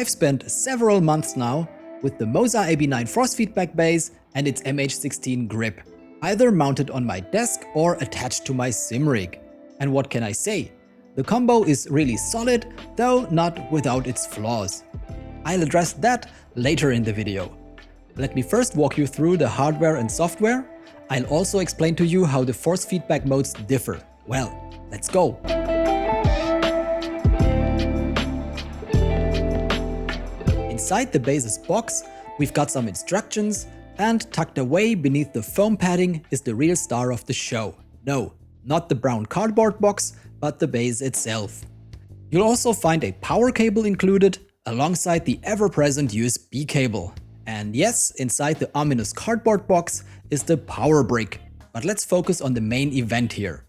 I've spent several months now with the MOZA AB9 force feedback base and its MH16 grip, either mounted on my desk or attached to my sim rig. And what can I say? The combo is really solid, though not without its flaws. I'll address that later in the video. Let me first walk you through the hardware and software. I'll also explain to you how the force feedback modes differ. Well, let's go! Inside the base's box, we've got some instructions, and tucked away beneath the foam padding is the real star of the show. No, not the brown cardboard box, but the base itself. You'll also find a power cable included, alongside the ever-present USB cable. And yes, inside the ominous cardboard box is the power brick. But let's focus on the main event here.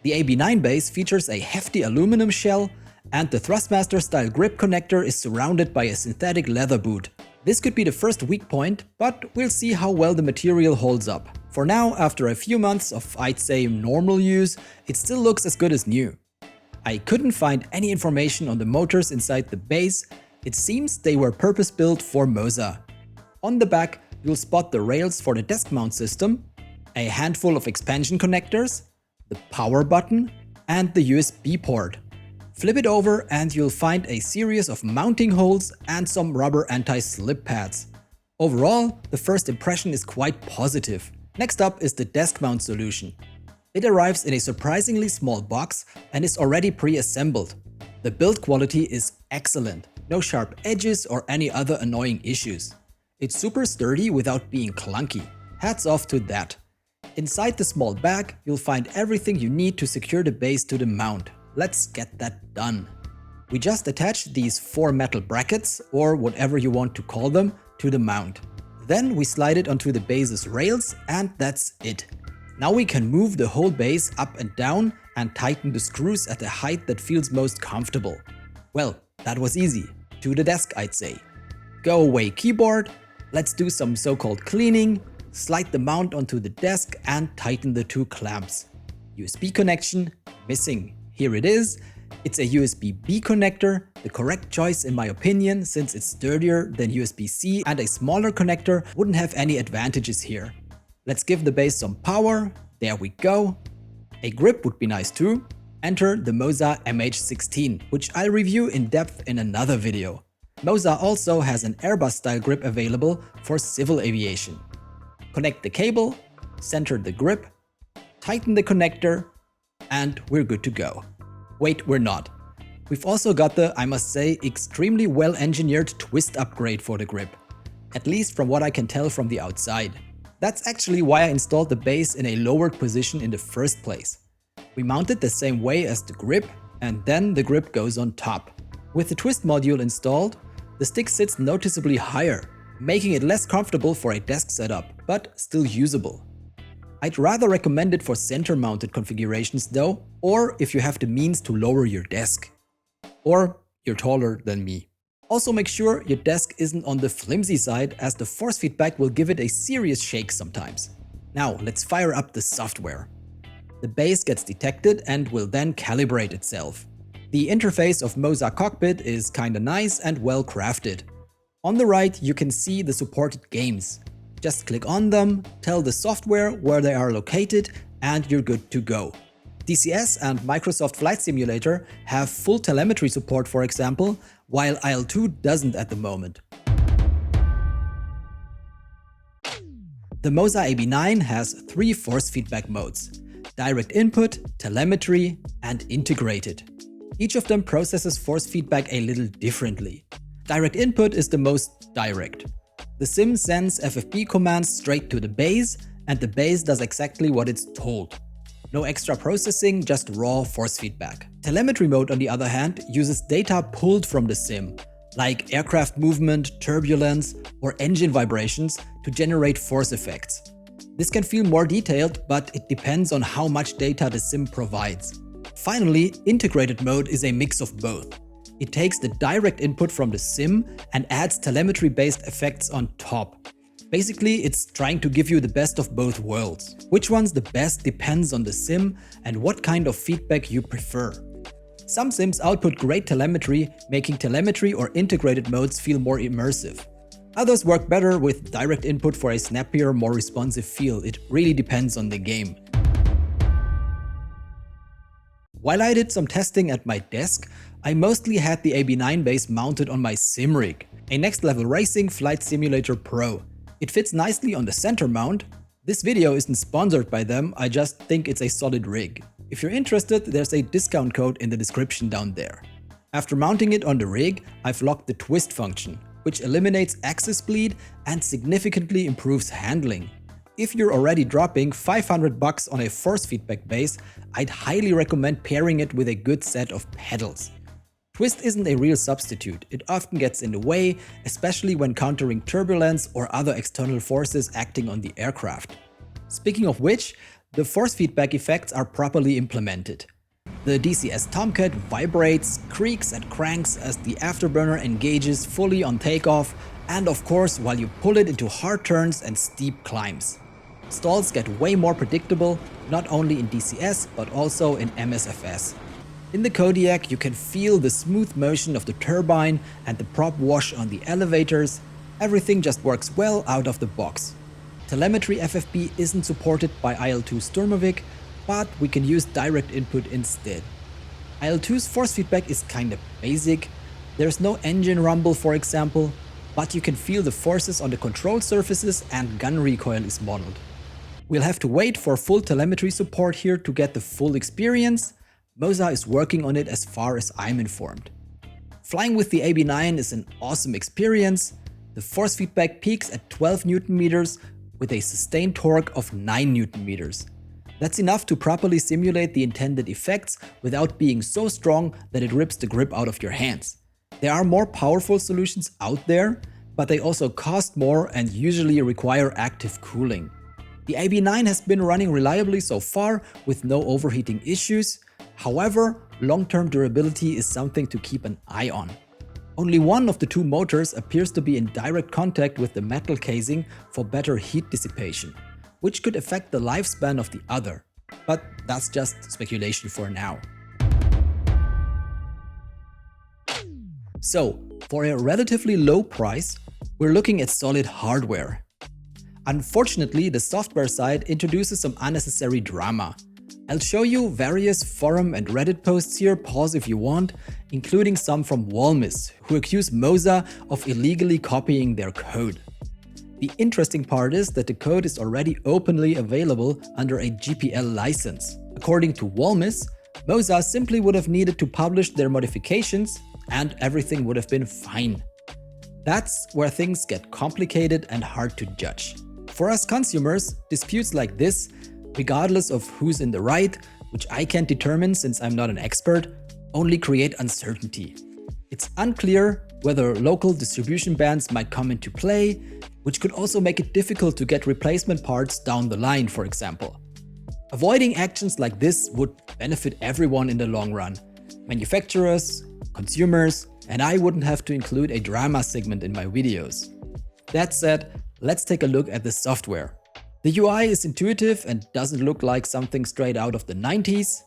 The AB9 base features a hefty aluminum shell, and the Thrustmaster style grip connector is surrounded by a synthetic leather boot. This could be the first weak point, but we'll see how well the material holds up. For now, after a few months of, I'd say, normal use, it still looks as good as new. I couldn't find any information on the motors inside the base. It seems they were purpose-built for MOZA. On the back, you'll spot the rails for the desk mount system, a handful of expansion connectors, the power button, and the USB port. Flip it over and you'll find a series of mounting holes and some rubber anti-slip pads. Overall, the first impression is quite positive. Next up is the desk mount solution. It arrives in a surprisingly small box and is already pre-assembled. The build quality is excellent, no sharp edges or any other annoying issues. It's super sturdy without being clunky. Hats off to that. Inside the small bag, you'll find everything you need to secure the base to the mount. Let's get that done. We just attach these 4 metal brackets, or whatever you want to call them, to the mount. Then we slide it onto the base's rails, and that's it. Now we can move the whole base up and down and tighten the screws at the height that feels most comfortable. Well, that was easy. To the desk, I'd say. Go away keyboard. Let's do some so-called cleaning, slide the mount onto the desk and tighten the 2 clamps. USB connection missing. Here it is. It's a USB-B connector, the correct choice in my opinion since it's sturdier than USB-C and a smaller connector wouldn't have any advantages here. Let's give the base some power. There we go. A grip would be nice too. Enter the MOZA MH16, which I'll review in depth in another video. MOZA also has an Airbus style grip available for civil aviation. Connect the cable, center the grip, tighten the connector, and we're good to go. Wait, we're not. We've also got the, I must say, extremely well engineered twist upgrade for the grip. At least from what I can tell from the outside. That's actually why I installed the base in a lowered position in the first place. We mount it the same way as the grip, and then the grip goes on top. With the twist module installed, the stick sits noticeably higher, making it less comfortable for a desk setup, but still usable. I'd rather recommend it for center-mounted configurations though, or if you have the means to lower your desk. Or you're taller than me. Also make sure your desk isn't on the flimsy side, as the force feedback will give it a serious shake sometimes. Now let's fire up the software. The base gets detected and will then calibrate itself. The interface of MOZA Cockpit is kinda nice and well crafted. On the right you can see the supported games. Just click on them, tell the software where they are located, and you're good to go. DCS and Microsoft Flight Simulator have full telemetry support, for example, while IL-2 doesn't at the moment. The MOZA AB9 has 3 force feedback modes: direct input, telemetry, and integrated. Each of them processes force feedback a little differently. Direct input is the most direct. The sim sends FFB commands straight to the base, and the base does exactly what it's told. No extra processing, just raw force feedback. Telemetry mode, on the other hand, uses data pulled from the sim, like aircraft movement, turbulence, or engine vibrations to generate force effects. This can feel more detailed, but it depends on how much data the sim provides. Finally, integrated mode is a mix of both. It takes the direct input from the sim and adds telemetry-based effects on top. Basically, it's trying to give you the best of both worlds. Which one's the best depends on the sim and what kind of feedback you prefer. Some sims output great telemetry, making telemetry or integrated modes feel more immersive. Others work better with direct input for a snappier, more responsive feel. It really depends on the game. While I did some testing at my desk, I mostly had the AB9 base mounted on my sim rig, a Next Level Racing Flight Simulator Pro. It fits nicely on the center mount. This video isn't sponsored by them, I just think it's a solid rig. If you're interested, there's a discount code in the description down there. After mounting it on the rig, I've locked the twist function, which eliminates axis bleed and significantly improves handling. If you're already dropping $500 on a force feedback base, I'd highly recommend pairing it with a good set of pedals. Twist isn't a real substitute, it often gets in the way, especially when countering turbulence or other external forces acting on the aircraft. Speaking of which, the force feedback effects are properly implemented. The DCS Tomcat vibrates, creaks and cranks as the afterburner engages fully on takeoff, and of course while you pull it into hard turns and steep climbs. Stalls get way more predictable, not only in DCS but also in MSFS. In the Kodiak you can feel the smooth motion of the turbine and the prop wash on the elevators. Everything just works well out of the box. Telemetry FFB isn't supported by IL-2 Sturmovik, but we can use direct input instead. IL-2's force feedback is kinda basic. There's no engine rumble, for example, but you can feel the forces on the control surfaces and gun recoil is modeled. We'll have to wait for full telemetry support here to get the full experience. MOZA is working on it as far as I'm informed. Flying with the AB9 is an awesome experience. The force feedback peaks at 12 Nm with a sustained torque of 9 Nm. That's enough to properly simulate the intended effects without being so strong that it rips the grip out of your hands. There are more powerful solutions out there, but they also cost more and usually require active cooling. The AB9 has been running reliably so far with no overheating issues. However, long-term durability is something to keep an eye on. Only one of the two motors appears to be in direct contact with the metal casing for better heat dissipation, which could affect the lifespan of the other. But that's just speculation for now. So, for a relatively low price, we're looking at solid hardware. Unfortunately, the software side introduces some unnecessary drama. I'll show you various forum and Reddit posts here, pause if you want, including some from Walmis, who accuse MOZA of illegally copying their code. The interesting part is that the code is already openly available under a GPL license. According to Walmis, MOZA simply would have needed to publish their modifications and everything would have been fine. That's where things get complicated and hard to judge. For us consumers, disputes like this, regardless of who's in the right, which I can't determine since I'm not an expert, only create uncertainty. It's unclear whether local distribution bans might come into play, which could also make it difficult to get replacement parts down the line, for example. Avoiding actions like this would benefit everyone in the long run. Manufacturers, consumers, and I wouldn't have to include a drama segment in my videos. That said, let's take a look at the software. The UI is intuitive and doesn't look like something straight out of the 90s.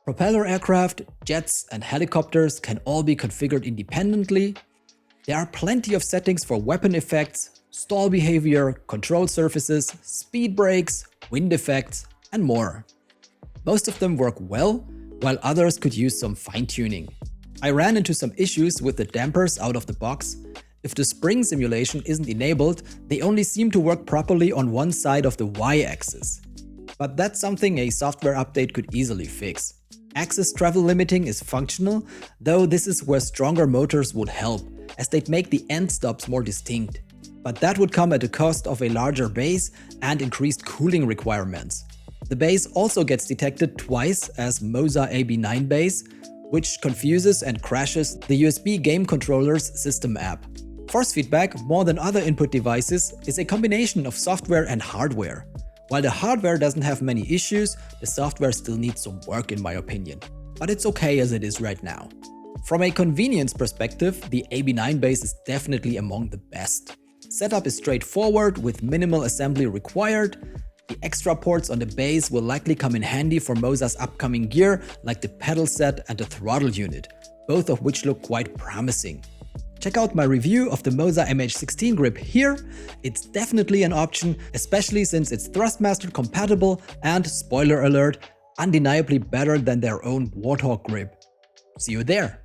Propeller aircraft, jets and helicopters can all be configured independently. There are plenty of settings for weapon effects, stall behavior, control surfaces, speed brakes, wind effects, and more. Most of them work well, while others could use some fine-tuning. I ran into some issues with the dampers out of the box. If the spring simulation isn't enabled, they only seem to work properly on one side of the Y-axis. But that's something a software update could easily fix. Axis travel limiting is functional, though this is where stronger motors would help, as they'd make the end stops more distinct. But that would come at the cost of a larger base and increased cooling requirements. The base also gets detected twice as MOZA AB9 base, which confuses and crashes the USB game controller's system app. Force feedback, more than other input devices, is a combination of software and hardware. While the hardware doesn't have many issues, the software still needs some work in my opinion. But it's okay as it is right now. From a convenience perspective, the AB9 base is definitely among the best. Setup is straightforward with minimal assembly required. The extra ports on the base will likely come in handy for MOZA's upcoming gear like the pedal set and the throttle unit, both of which look quite promising. Check out my review of the MOZA MH16 grip here. It's definitely an option, especially since it's Thrustmaster compatible and, spoiler alert, undeniably better than their own Warthog grip. See you there!